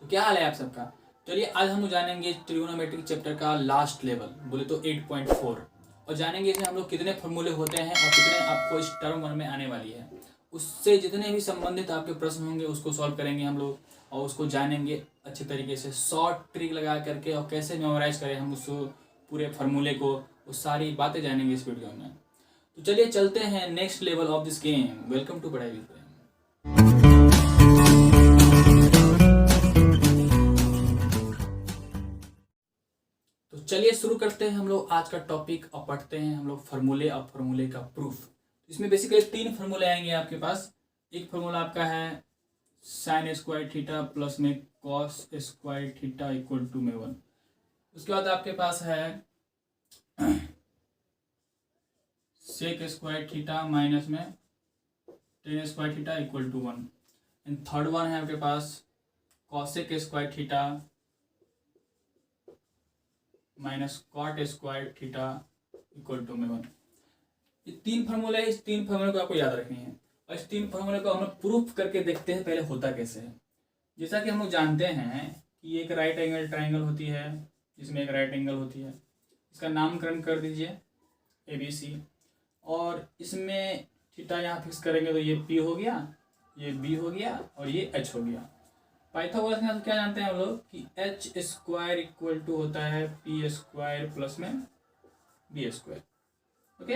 तो क्या हाल है आप सबका। चलिए आज हम लोग जानेंगे ट्रिग्नोमेट्रिक चैप्टर का लास्ट लेवल बोले तो 8.4 और जानेंगे इसमें हम लोग कितने फॉर्मूले होते हैं और कितने आपको इस टर्म वन में आने वाली है। उससे जितने भी संबंधित आपके प्रश्न होंगे उसको सॉल्व करेंगे हम लोग और उसको जानेंगे अच्छे तरीके से शॉर्ट ट्रिक लगा करके और कैसे मेमोराइज करें हम उस पूरे फार्मूले को, वो सारी बातें जानेंगे इस वीडियो में। तो चलिए चलते हैं next level of this game. Welcome to Padhai with. तो चलिए शुरू करते हैं हम लोग आज का टॉपिक और पढ़ते हैं हम लोग फार्मूले और फार्मूले का प्रूफ। इसमें बेसिकली 3 फार्मूले आएंगे आपके पास। एक फार्मूला आपका है साइन स्क्वायर थीटा प्लस में cos square theta equal to में 1। उसके बाद आपके पास है सेक स्क्वायर थीटा माइनस में tan square theta equal to 1। And third one है आपके पास cosec square theta minus cot square theta equal to में 1। ये 3 फार्मूले है। इस 3 फार्मूले को आपको याद रखनी है और इस 3 फार्मूले को हम लोग प्रूफ करके देखते हैं पहले होता कैसे है। जैसा कि हम लोग जानते हैं कि एक राइट एंगल ट्राइंगल होती है जिसमें एक राइट एंगल होती है, इसका नामकरण कर दीजिए ABC और इसमें थीटा यहाँ फिक्स करेंगे तो ये P हो गया, ये B हो गया और ये H हो गया। पाइथागोरस में हम क्या जानते हैं हम लोग कि एच स्क्वायर इक्वल टू होता है पी स्क्वायर प्लस में बी स्क्वायर। ओके,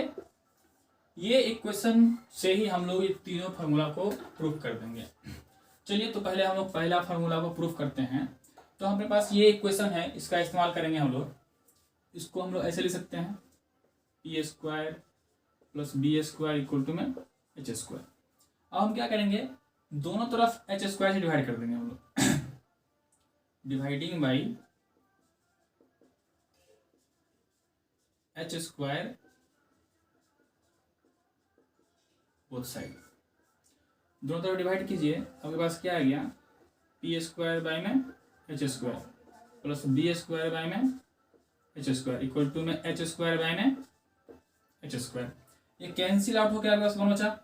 ये इक्वेशन से ही हम लोग ये तीनों फार्मूला को प्रूफ कर देंगे। चलिए तो पहले हम लोग पहला फार्मूला को प्रूफ करते हैं। तो हमारे पास ये इक्वेशन है, इसका इस्तेमाल करेंगे हम लोग। इसको हम लोग ऐसे लिख सकते हैं P square plus B square equal to में एच स्क्वायर। अब हम क्या करेंगे, दोनों तरफ एच स्क्वायर से डिवाइड कर देंगे हम लोग। Dividing by H square both side, दोनों तरफ डिवाइड कीजिए। आपके पास क्या आ गया, पी स्क्वायर बाई में H square plus B square by में एच स्क्वायर इक्वल टू में एच स्क्वायर बाई में एच स्क्वायर। ये कैंसिल आउट हो गया आपके पास कौन बचा।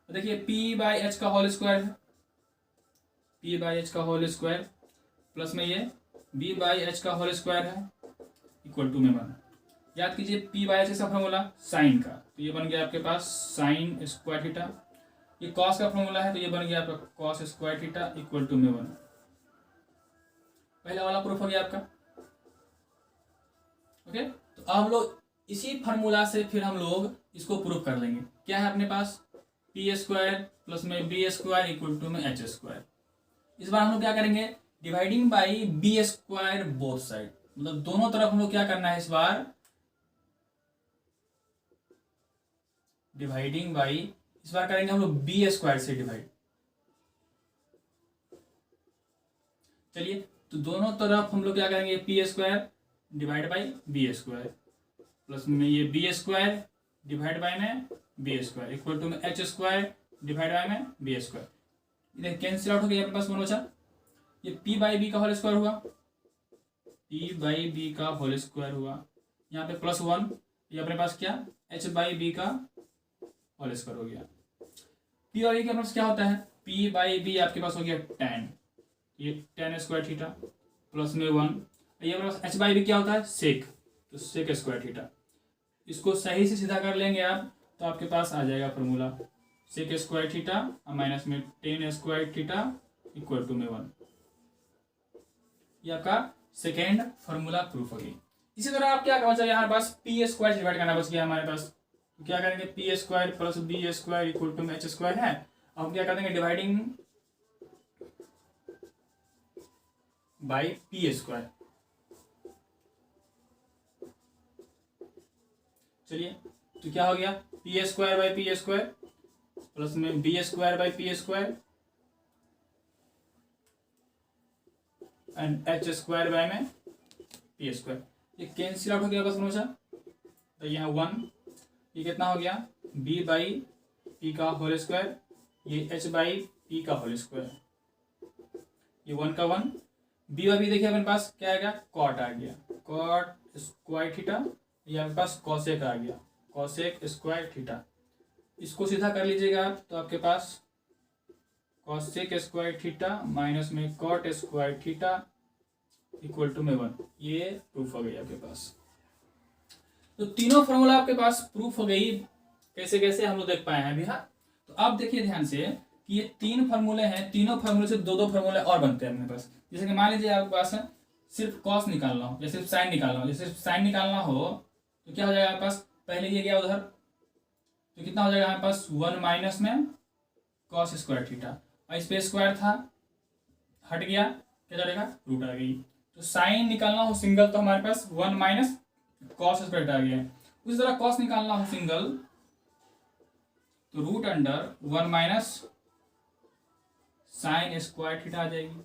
देखिए पी बाई एच का होल स्क्वायर है, पी बाई एच का होल स्क्वायर प्लस में ये बी बाई एच का होल स्क्वायर है इक्वल टू में 1। याद कीजिए पी बाई एच का फॉर्मूला साइन का, तो ये बन गया आपके पास साइन स्क्वायर थीटा। ये कॉस का फॉर्मूला है तो ये बन गया आपका cos square theta equal to में 1। पहला वाला प्रूफ हो गया आपका। ओके, तो अब हम लोग इसी फार्मूला से फिर हम लोग इसको प्रूफ कर लेंगे। क्या है अपने पास, पी स्क्वायर प्लस में बी स्क्वायर इक्वल टू में एच स्क्वायर। इस बार हम लोग क्या करेंगे, dividing by B square both side, मतलब दोनों तरफ हम लोग क्या करना है इस बार, डिवाइडिंग बाई, इस बार करेंगे हम लोग बी स्क्वायर से डिवाइड। चलिए तो दोनों तरफ हम लोग क्या करेंगे, P square divide by B square plus में ये बी स्क्वायर डिवाइड बाई में बी स्क्वायर इक्वल टू में एच स्क्वायर डिवाइड बाई में बी स्क्वायर। इधर कैंसिल आउट हो गया अपने पास कौन बचा, ये p बाई बी का होल स्क्वायर हुआ, p बाई बी का होल स्क्वायर हुआ, यहाँ पे प्लस 1, ये अपने पास क्या h बाई बी का होल स्क्वायर हो गया। p और e के पास क्या होता है, p बाई बी आपके पास हो गया tan, ये tan स्क्वायर थीटा प्लस में 1, ये अपने पास h बाई बी क्या होता है सेक, तो सेक स्क्वायर थीटा। इसको सही से सीधा कर लेंगे आप तो आपके पास आ जाएगा formula sec square theta minus में tan square theta equal to में 1। ये आपका सेकेंड फॉर्मूला प्रूफ हो गई। इसी तरह आप क्या बचा यहाँ पास पी स्क्वायर डिवाइड करना बच गया हमारे पास, तो क्या करेंगे P square plus B square equal to में एच स्क्वायर है। अब हम क्या कर देंगे डिवाइडिंग बाई पी स्क्वायर। चलिए तो क्या हो गया, P square by P square plus में B square by P square and H square by में पी स्क्वायर। ये कैंसिल आउट हो गया बस हमेशा, तो यहाँ 1, ये कितना हो गया b बाई पी का होल स्क्वायर, ये h बाई पी का होल स्क्वायर, ये 1 का 1, b और b देखिए अपने पास क्या आएगा कॉट आ गया, कॉट स्क्वायर थीटा, ये अपने पास कॉसेक आ गया कॉसेक स्क्वायर थीटा। इसको सीधा कर लीजिएगा आप तो आपके पास कॉसेक स्क्वायर थीटा माइनस में cot square theta equal to में 1। ये प्रूफ हो गई आपके पास। तो तीनों फॉर्मूला आपके पास प्रूफ हो गई। कैसे कैसे हम लोग देख पाए हैं अभी। हाँ, तो आप देखिए ध्यान से कि ये तीन फार्मूले हैं, तीनों फार्मूले से दो दो फार्मूले और बनते हैं अपने पास। जैसे कि मान लीजिए आपके पास सिर्फ कॉस निकालना हो या सिर्फ साइन निकालना हो। जैसे साइन निकालना हो तो क्या हो जाएगा आपके पास, पहले ये गया उधर तो कितना हो जाएगा हमारे पास 1 माइनस में कॉस स्क्वायर थीटा, और इस पे स्क्वायर था हट गया, क्या चलेगा रूट आ गई। तो साइन निकालना हो सिंगल तो हमारे पास 1 माइनस कॉस स्क्वायर आ गया। उसी तरह कॉस निकालना हो सिंगल तो root under 1 minus sine square theta आ जाएगी।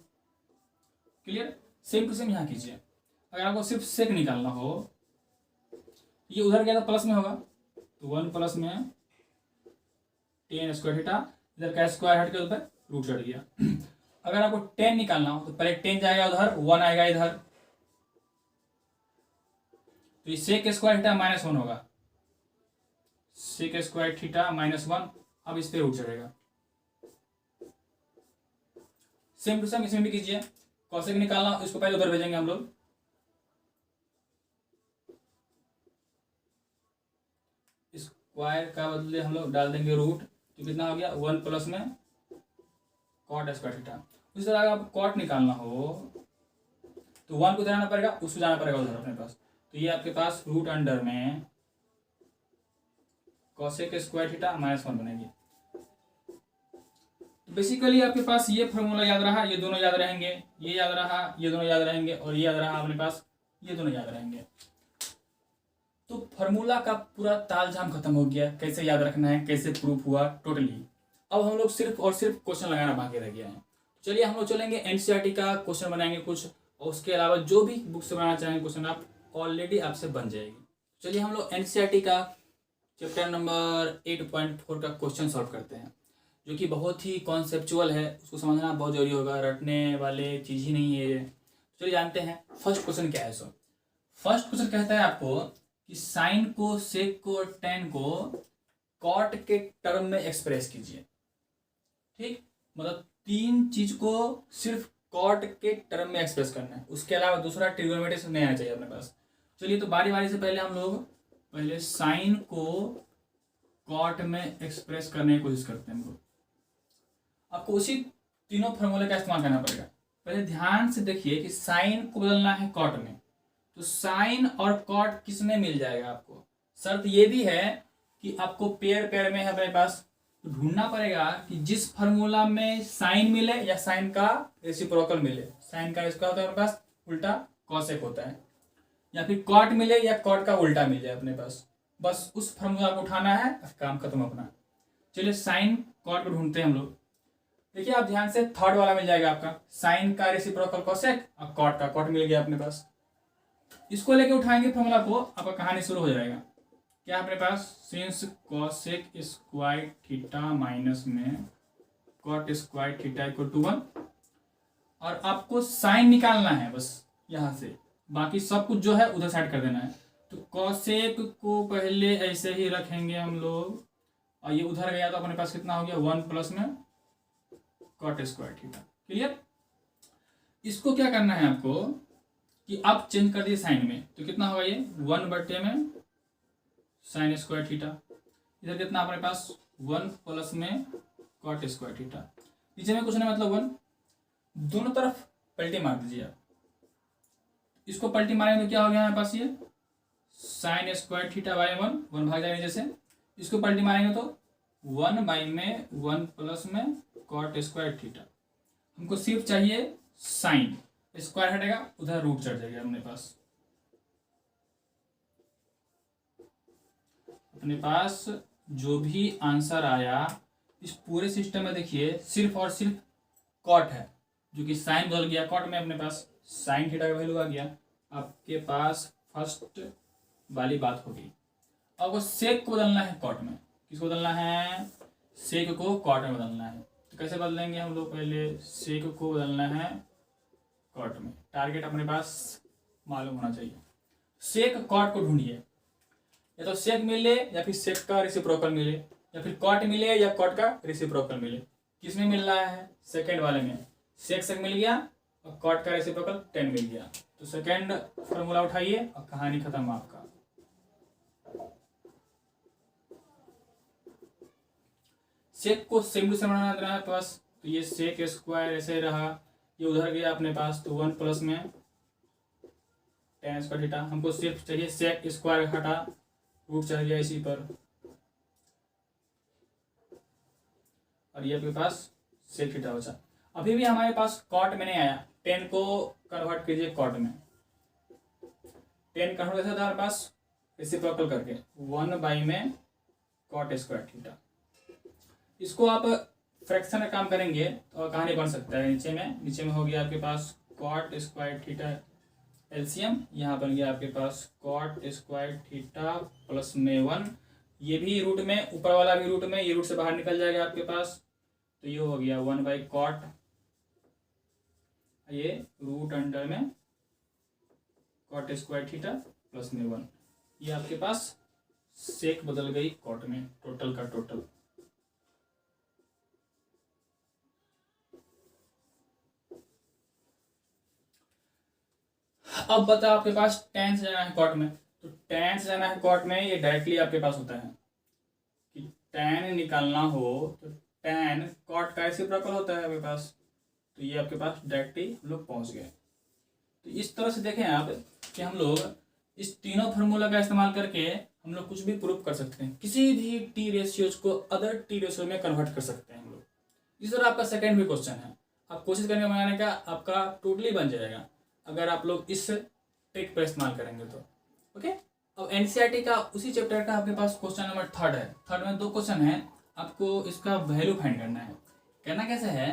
क्लियर। सेम टू सेम यहाँ कीजिए। अगर आपको सिर्फ सेक निकालना हो, ये उधर गया तो प्लस में होगा तो 1 प्लस में टेन स्क्वायर थीटा, इधर का स्क्वायर हट के उधर रूट चढ़ गया। अगर आपको 10 निकालना हो तो पहले 10 जाएगा उधर, 1 आएगा इधर, तो ये सेक स्क्वायर थीटा माइनस 1 होगा। सेक स्क्वायर थीटा माइनस 1, अब इस पे रूट चढ़ेगा। सेम टू सेम इसमें भी कीजिए। कॉसेक निकालना इसको पहले उधर भेजेंगे हम लोग, स्क्वायर का बदले हम लोग डाल देंगे रूट, तो कितना हो गया 1 प्लस में कॉट स्क्वायर थीटा। उसी तरह अगर आप कॉट निकालना हो तो 1 को इधर आना पड़ेगा, उसको जाना पड़ेगा उधर अपने पास। तो ये आपके पास रूट अंडर में कॉसेक स्क्वायर थीटा माइनस 1 बनेगी। तो बेसिकली आपके पास ये फॉर्मूला याद रहा, ये दोनों याद रहेंगे, ये याद रहा, ये दोनों याद रहेंगे, और ये याद रहा अपने पास, ये दोनों याद रहेंगे। तो फॉर्मूला का पूरा तालझाम खत्म हो गया, कैसे याद रखना है, कैसे प्रूफ हुआ टोटली। अब हम लोग सिर्फ और सिर्फ क्वेश्चन लगाना बाकी रह गया है। चलिए हम लोग चलेंगे एनसीईआरटी का क्वेश्चन बनाएंगे कुछ, और उसके अलावा जो भी बुक से बनाना चाहेंगे क्वेश्चन आप ऑलरेडी आपसे बन जाएगी। चलिए हम लोग एनसीईआरटी का चैप्टर नंबर 8.4 का क्वेश्चन सॉल्व करते हैं, जो कि बहुत ही कॉन्सेप्चुअल है, उसको समझना बहुत जरूरी होगा, रटने वाले चीज़ ही नहीं है ये। चलिए जानते हैं फर्स्ट क्वेश्चन क्या है। सो फर्स्ट क्वेश्चन कहता है आपको कि साइन को, सेक को, टेन को कॉट के टर्म में एक्सप्रेस कीजिए। ठीक, मतलब तीन चीज को सिर्फ कॉट के टर्म में एक्सप्रेस करना है, उसके अलावा दूसरा ट्रिग्नोमेट्री नहीं आना चाहिए अपने पास। चलिए तो बारी बारी से पहले हम लोग पहले साइन को कॉट में एक्सप्रेस करने की कोशिश करते हैं। हम लोग आपको उसी तीनों फॉर्मूले का इस्तेमाल करना पड़ेगा। पहले ध्यान से देखिए कि साइन को बदलना है कॉट में, तो साइन और कॉट किस में मिल जाएगा आपको। शर्त ये भी है कि आपको पेयर पेयर में है अपने पास, तो ढूंढना पड़ेगा कि जिस फार्मूला में साइन मिले या साइन का रेसिप्रोकल मिले। साइन का इसका होता है अपने पास उल्टा कॉसेक होता है, या फिर कॉट मिले या कॉट का उल्टा मिल जाए अपने पास, बस उस फार्मूला को उठाना है, काम खत्म अपना। चलिए साइन कॉट को ढूंढते हैं हम लोग। देखिए आप ध्यान से, थर्ड वाला मिल जाएगा आपका, साइन का रेसिप्रोकल कॉसेक और कॉट का कॉट मिल गया अपने पास। इसको लेके उठाएंगे फॉर्मूला को, आपका कहानी शुरू हो जाएगा। क्या अपने पास since cosec square theta minus में cot square theta equal to 1, और आपको साइन निकालना है बस यहाँ से, बाकी सब कुछ जो है उधर साइड कर देना है। तो कॉसेक को पहले ऐसे ही रखेंगे हम लोग, और ये उधर गया तो अपने पास कितना हो गया 1 प्लस में कॉट स्क्वायर थीटा। क्लियर। इसको क्या करना है आपको कि आप चेंज कर दिए साइन में, तो कितना होगा ये 1 बटे में साइन स्क्वायर थीटा, इधर कितना अपने पास 1 प्लस में कॉट स्क्वायर थीटा, नीचे में कुछ नहीं मतलब 1, दोनों तरफ पलटी मार दीजिए आप। इसको पलटी मारेंगे तो क्या हो गया हमारे पास ये साइन स्क्वायर थीटा बाई 1 भाग जाएगा नीचे से। इसको पलटी मारेंगे तो 1 बाई में 1 प्लस में कॉट स्क्वायर थीटा। हमको सिर्फ चाहिए साइन, स्क्वायर हटेगा उधर रूट चढ़ जाएगा अपने पास। अपने पास जो भी आंसर आया इस पूरे सिस्टम में देखिए सिर्फ और सिर्फ कॉट है, जो कि साइन बदल गया कॉट में, अपने पास साइन थीटा का वैल्यू आ गया। आपके पास फर्स्ट वाली बात होगी। अब वो सेक को बदलना है कॉट में, किसको बदलना है, सेक को कॉट में बदलना है। तो कैसे बदलेंगे हम लोग, पहले सेक को बदलना है कॉट में। टारगेट अपने पास मालूम होना चाहिए। सेक कॉट को ढूंढिए, या तो सेक मिले या फिर सेक का रेसिप्रोकल मिले, या फिर कॉट मिले या कॉट का रेसिप्रोकल मिले, किस में मिल रहा है, सेकंड वाले में सेक सेक मिल गया और कॉट का रेसिप्रोकल टेन मिल गया। तो सेकंड फॉर्मूला उठाइए और कहानी खत्म आपका। सेक को सेम टू सेम बनाना देना है पास, तो ये सेक स्क्वायर ऐसे रहा, ये उधर गया अपने पास, तो 1 प्लस में टेन स्क्वायर थीटा। हमको सिर्फ चाहिए सेक स्क्वायर हटा, रूट चढ़ गया इसी पर, और ये आपके पास सेक थीटा बचा। अभी भी हमारे पास कॉट में नहीं आया, टेन को कन्वर्ट कीजिए कॉट में। टेन कन्वर्ट कैसा था हमारे पास, रेसिप्रोकल करके 1 में कॉट स्क्वायर थीटा। इसको आप फ्रैक्शन का काम करेंगे तो कहानी बन सकता है। नीचे में हो गया आपके पास कॉट स्क्वायर थीटा एलसीएम, यहाँ बन गया आपके पास कॉट स्क्वायर थीटा प्लस में 1, ये भी रूट में, ऊपर वाला भी रूट में, ये रूट से बाहर निकल जाएगा आपके पास, तो ये हो गया 1/कॉट, ये रूट अंडर में कॉट स्क्वायर थीटा प्लस में 1, ये आपके पास सेक बदल गई कॉट में, टोटल का टोटल। अब बता आपके पास टेन से जाना है कॉट में, तो टेन से जाना है कॉट में, ये डायरेक्टली आपके पास होता है कि टेन निकालना हो तो टेन कॉट का रेसिप्रोकल होता है आपके पास, तो ये आपके पास डायरेक्टली हम लोग पहुंच गए। तो इस तरह से देखें आप कि हम लोग इस तीनों फार्मूला का इस्तेमाल करके हम लोग कुछ भी प्रूव कर सकते हैं, किसी भी टी रेशियोज को अदर टी रेशियो में कन्वर्ट कर सकते हैं हम लोग। इस तरह आपका सेकेंड भी क्वेश्चन है, आप कोशिश करेंगे बनाने का, आपका टोटली बन जाएगा अगर आप लोग इस ट्रिक पर इस्तेमाल करेंगे तो। ओके, अब एनसीईआरटी का उसी चैप्टर का आपके पास क्वेश्चन नंबर 3 है। 3 में 2 क्वेश्चन है, आपको इसका वैल्यू फाइंड करना है। कहना कैसे है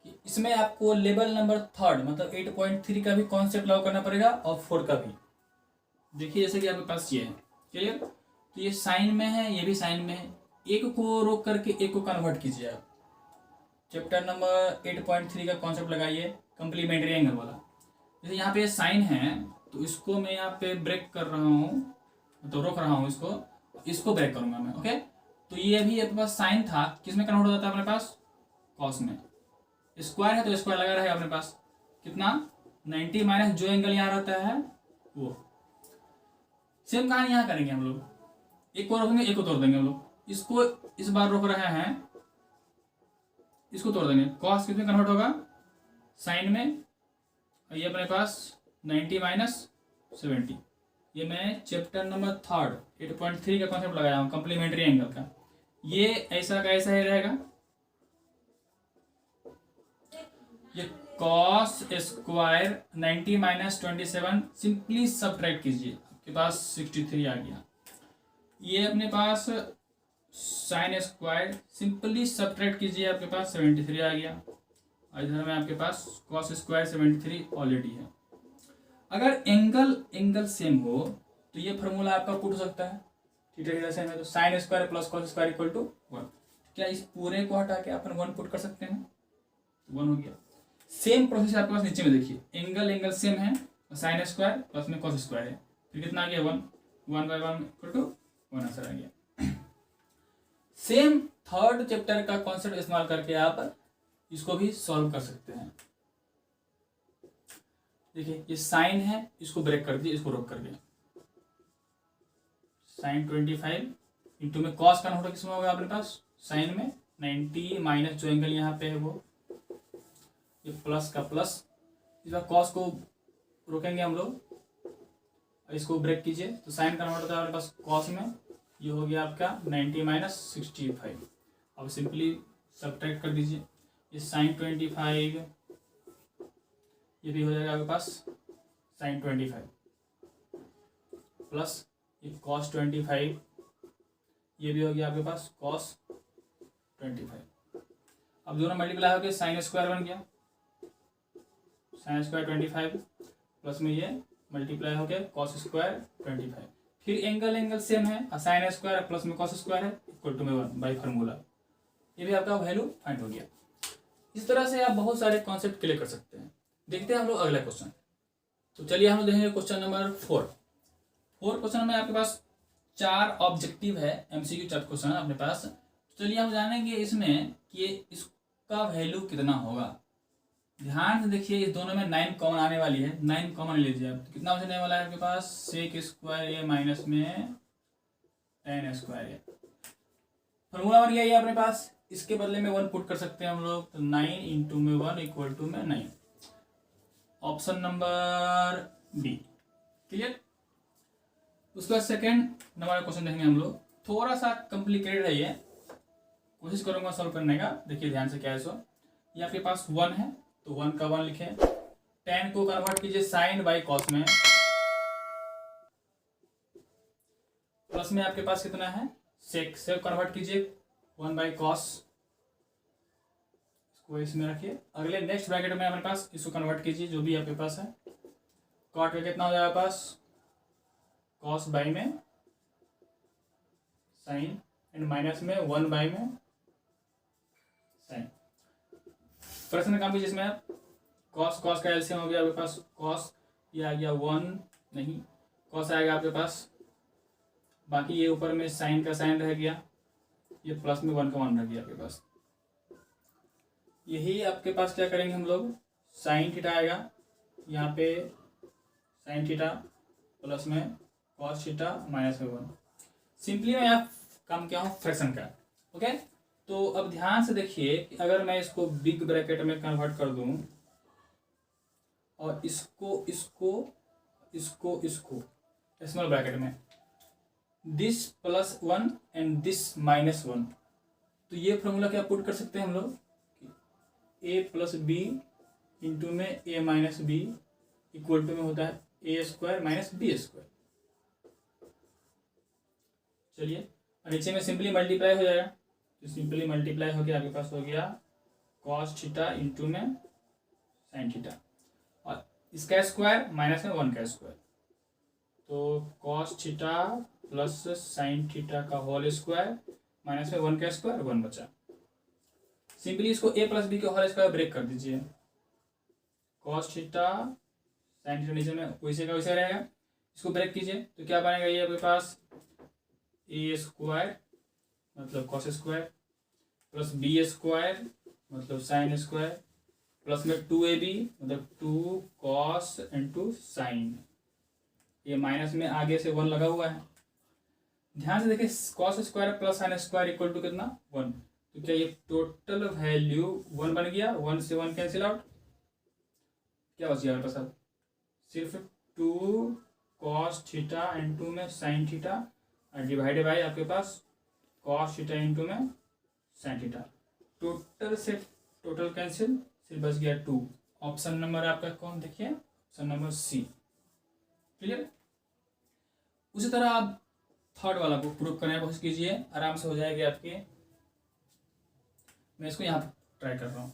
कि इसमें आपको लेवल नंबर 3 मतलब 8.3 का भी कॉन्सेप्ट लागू करना पड़ेगा और 4 का भी। देखिए जैसे कि आपके पास ये है, क्लियर, तो ये साइन में है, ये भी साइन में है, एक को रोक करके एक को कन्वर्ट कीजिए आप। चैप्टर नंबर 8.3 का कॉन्सेप्ट लगाइए, कंप्लीमेंट्री एंगल वाला। जैसे यहाँ पे साइन है तो इसको मैं यहाँ पे ब्रेक कर रहा हूँ, तो रोक रहा हूँ इसको ब्रेक करूंगा मैं। ओके, तो ये भी अपने पास साइन था, किस में कन्वर्ट हो जाता है अपने पास, कॉस में। स्क्वायर है तो स्क्वायर लगा रहेगा अपने पास, कितना 90 माइनस जो एंगल यहाँ रहता है वो। सेम कहानी यहाँ करेंगे हम लोग, एक को रोकेंगे एक को तोड़ देंगे हम लोग। इसको इस बार रोक रहे हैं, इसको तोड़ देंगे, कॉस किस में कन्वर्ट होगा, साइन में, और ये अपने पास 90 माइनस 70। ये मैं चैप्टर नंबर 3 8.3 का कॉन्सेप्ट लगाया हूँ, कंप्लीमेंट्री एंगल का। ये ऐसा का ऐसा ही रहेगा, ये cos square 90 minus 27 simply subtract कीजिए, आपके पास 63 आ गया। ये अपने पास साइन स्क्वायर सिंपली सब्ट्रैक्ट कीजिए, आपके पास 73 आ गया। और इधर में आपके पास कॉस स्क्वायर 73 ऑलरेडी है। अगर एंगल सेम हो तो ये फार्मूला आपका पुट हो सकता है, थीटा थीटा सेम है तो sine square plus cos square equal to 1। क्या इस पूरे को हटा के अपन 1 पुट कर सकते हैं, 1 हो गया। सेम प्रोसेस आपके पास नीचे में देखिए, एंगल सेम है, साइन स्क्वायर प्लस में कॉस स्क्वायर है, फिर कितना आ गया 1, 1/1 इक्वल टू 1 आंसर आ गया। सेम 3rd चैप्टर का कॉन्सेप्ट इस्तेमाल करके आप इसको भी सॉल्व कर सकते हैं। देखिए ये साइन है, इसको ब्रेक कर दिए, इसको रोक कर दिया, साइन 25 इंटू में कॉस का नोट किसमें होगा अपने पास, साइन में 90 माइनस जो एंगल यहाँ पे है वो, ये प्लस का प्लस, इस बार कॉस को रोकेंगे हम लोग, इसको ब्रेक कीजिए तो साइन का नोट होता है अपने पास कॉस में, ये हो गया आपका 90 माइनस 65। अब सिंपली सब्ट्रैक्ट कर दीजिए, ये साइन 25, ये भी हो जाएगा आपके पास साइन 25 प्लस ये कॉस 25, ये भी हो गया आपके पास कॉस 25। अब दोनों मल्टीप्लाई हो गए, साइन स्क्वायर बन गया, साइन स्क्वायर 25 प्लस में ये मल्टीप्लाई हो गया कॉस स्क्वायर 25। फिर एंगल सेम है, साइन स्क्वायर प्लस में कॉस स्क्वायर है इक्वल टू में 1 बाई फार्मूला। ये भी आपका वैल्यू फाइंड हो गया। इस तरह से आप बहुत सारे कॉन्सेप्ट क्लियर कर सकते हैं। देखते हैं हम लोग अगला क्वेश्चन। तो चलिए हम लोग देखेंगे क्वेश्चन नंबर 4 क्वेश्चन में आपके पास 4 ऑब्जेक्टिव है, एमसीक्यू 4 क्वेश्चन अपने पास। चलिए हम जानेंगे इसमें कि इस का वैल्यू कितना होगा। ध्यान से देखिए, इस दोनों में 9 कॉमन आने वाली है, 9 कॉमन लीजिए आप, तो कितना बचने वाला है आपके पास, सेक स्क्वायर ए माइनस में टेन स्क्वायर ए। फॉर्मूला बन गया ये अपने पास, इसके बदले में 1 पुट कर सकते हैं हम लोग, तो 9 इंटू में 1 इक्वल टू में 9। Option number B, clear. उसके बाद सेकेंड नंबर का क्वेश्चन देखेंगे हम लोग, थोड़ा सा कॉम्प्लिकेटेड है ये, कोशिश करूंगा सॉल्व करने का। देखिए ध्यान से क्या है, सो ये आपके पास 1 है तो 1 का 1 लिखे, tan को कन्वर्ट कीजिए साइन बाई कॉस में, प्लस में आपके पास कितना है सेक, से कन्वर्ट कीजिए 1 बाई कॉस, इसको इसमें रखिए। अगले नेक्स्ट ब्रैकेट में हमारे पास इसको कन्वर्ट कीजिए जो भी आपके पास है, कॉट का कितना हो जाएगा पास कॉस बाई में साइन एंड माइनस में 1 बाई में साइन। प्रश्न काम कीजिए जिसमें आप कॉस कॉस का एलसीएम हो गया आपके पास, कॉस ये आ गया 1, नहीं कॉस आएगा आपके पास, बाकी ये ऊपर में साइन का साइन रह गया, ये प्लस में 1 का 1 रह गया आपके पास। यही आपके पास क्या करेंगे हम लोग, साइन थीटा आएगा यहाँ पे, साइन थीटा प्लस में कॉस थीटा माइनस में 1। सिंपली मैं यहाँ काम किया हूँ फ्रैक्शन का, ओके। तो अब ध्यान से देखिए कि अगर मैं इसको बिग ब्रैकेट में कन्वर्ट कर दूं और इसको इसको इसको इसको स्मॉल ब्रैकेट में, this plus 1 and this minus 1, तो ये फॉर्मूला क्या पुट कर सकते हैं हम लोग, ए प्लस बी इंटू में ए माइनस बी इक्वल टू में होता है ए स्क्वायर माइनस बी स्क्वायर। चलिए नीचे में सिंपली मल्टीप्लाई हो जाएगा, तो सिंपली मल्टीप्लाई हो गया आपके पास हो गया कॉस थीटा इंटू में साइन थीटा, और इसका स्क्वायर माइनस में 1 का स्क्वायर, तो cos theta plus sine theta का होल स्क्वायर माइनस में 1 का स्क्वायर 1 बचा। सिंपली इसको ए प्लस बी के होल स्क्वायर ब्रेक कर दीजिए, कॉस थीटा साइन थीटा नीचे में वैसे का वैसे रहेगा, इसको ब्रेक कीजिए तो क्या बनेगा, ये आपके पास ए स्क्वायर मतलब cos square plus B square मतलब साइन स्क्वायर प्लस में 2ab मतलब 2 कॉस इंटू साइन, ये माइनस में आगे से 1 लगा हुआ है। ध्यान से देखिए cos square plus sine square equal to कितना 1, तो क्या ये टोटल वैल्यू 1 बन गया, 1 से 1 कैंसिल आउट, क्या बच गया मेरे पास अब सिर्फ 2 कॉस थीटा इंटू में साइन थीटा और डिवाइडेड बाई आपके पास कॉस थीटा इंटू में साइन थीटा, टोटल से टोटल कैंसिल, सिर्फ बच गया 2। ऑप्शन नंबर आपका कौन, देखिए ऑप्शन नंबर सी, क्लियर। उसी तरह आप थर्ड वाला को प्रूव करने की कोशिश कीजिए, आराम से हो जाएगी आपके। मैं इसको यहाँ पर ट्राई कर रहा हूँ,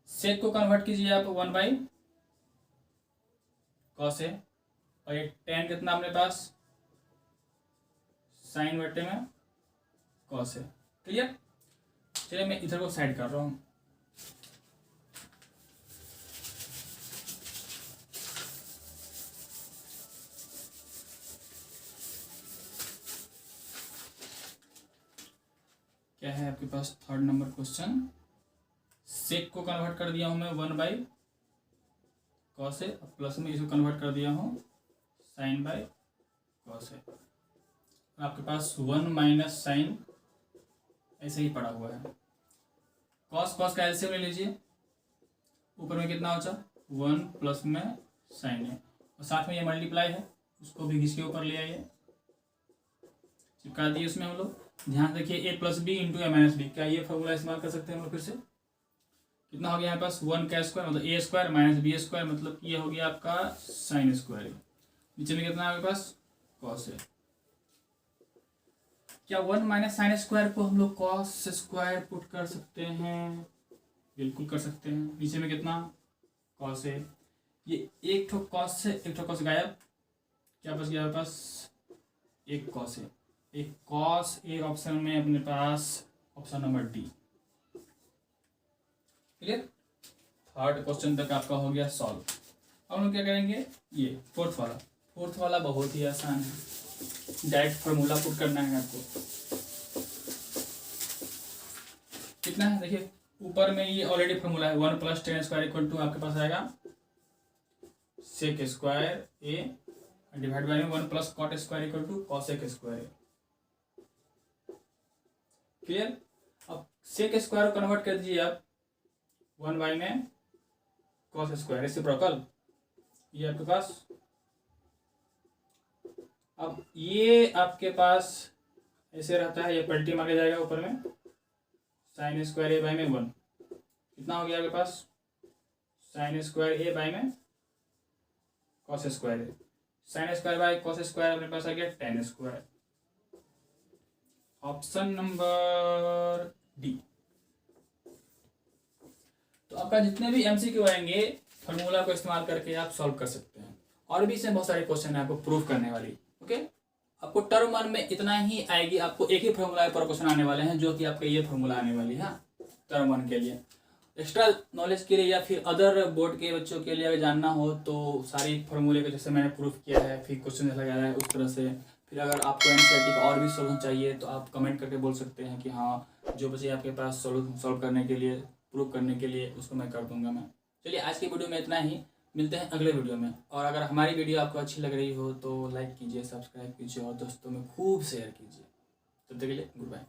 सेक को कन्वर्ट कीजिए आप 1 बाई कॉस है, और ये tan कितना अपने पास साइन बटे में कॉस है, क्लियर। चलिए मैं इधर को साइड कर रहा हूँ, क्या है आपके पास थर्ड नंबर क्वेश्चन, सेक को कन्वर्ट कर दिया हूँ मैं 1 बाई कॉस है, प्लस में इसको कन्वर्ट कर दिया हूँ साइन बाई कॉस है, आपके पास 1 माइनस साइन ऐसे ही पड़ा हुआ है, कॉस कॉस का एलसीएम ले लीजिए, ऊपर में कितना बचा 1 प्लस में साइन है, और साथ में ये मल्टीप्लाई है, उसको भी घिस के ऊपर ले आइए, चिपका दिए उसमें हम लोग। ध्यान देखिए ए प्लस बी इंटू ए माइनस बी, क्या ये फॉर्मूला इस्तेमाल कर सकते हैं हम लोग फिर से, कितना हो गया यहाँ पास 1 का स्क्वायर मतलब ए स्क्वायर माइनस बी स्क्वायर मतलब ये हो गया आपका साइन स्क्वायर, नीचे में कितना आपके पास कॉस है, क्या 1 माइनस साइन स्क्वायर को हम लोग कॉस स्क्वायर पुट कर सकते हैं, बिल्कुल कर सकते हैं, नीचे में कितना कॉस है, ये एक ठो कॉस से एक ठो कॉस गायब, क्या बच गया आपके पास एक कॉस है, एक कॉस, एक ऑप्शन में अपने पास option number D, clear. Third question तक आपका हो गया सॉल्व। अब हम क्या करेंगे, ये फोर्थ वाला बहुत ही आसान है, डायरेक्ट फार्मूला पुट करना है आपको। कितना है देखिए, ऊपर में ये ऑलरेडी फॉर्मूला है, 1 + tan स्क्वायर इक्वल टू आपके पास आएगा sec square A divide by 1 + cot square equal to cosec square A. Clear. अब सेक स्क्वायर को कन्वर्ट कर दीजिए आप 1 बाई में कॉस स्क्वायर रेसिप्रोकल, ये आपके पास। अब ये आपके पास ऐसे रहता है, ये पलटी मार जाएगा ऊपर में साइन स्क्वायर ए बाई में 1, कितना हो गया आपके पास साइन स्क्वायर ए बाई में cos square A. Sine square by cos square अपने पास आ गया tan square. Option number D. तो आपका जितने भी एमसीक्यू आएंगे फॉर्मूला को इस्तेमाल करके आप सॉल्व कर सकते हैं। और भी इसमें बहुत सारे क्वेश्चन है आपको प्रूफ करने वाली। ओके, आपको टर्म 1 में इतना ही आएगी, आपको एक ही फॉर्मूला पर क्वेश्चन आने वाले हैं, जो कि आपके ये फॉर्मूला आने वाली है टर्म 1 के लिए। एक्स्ट्रा नॉलेज के लिए या फिर अदर बोर्ड के बच्चों के लिए अगर जानना हो तो सारी फॉर्मूले को जैसे मैंने प्रूफ किया है, फिर क्वेश्चन लगाया है उस तरह से। फिर अगर आपको एनसीईआरटी का और भी सोल्यूशन चाहिए तो आप कमेंट करके बोल सकते हैं कि हाँ जो बचे आपके पास सॉल्व करने के लिए, प्रूफ करने के लिए, उसको मैं कर दूंगा मैं। चलिए आज की वीडियो में इतना ही, मिलते हैं अगले वीडियो में। और अगर हमारी वीडियो आपको अच्छी लग रही हो तो लाइक कीजिए, सब्सक्राइब कीजिए और दोस्तों में खूब शेयर कीजिए। तब तक के लिए गुड बाय।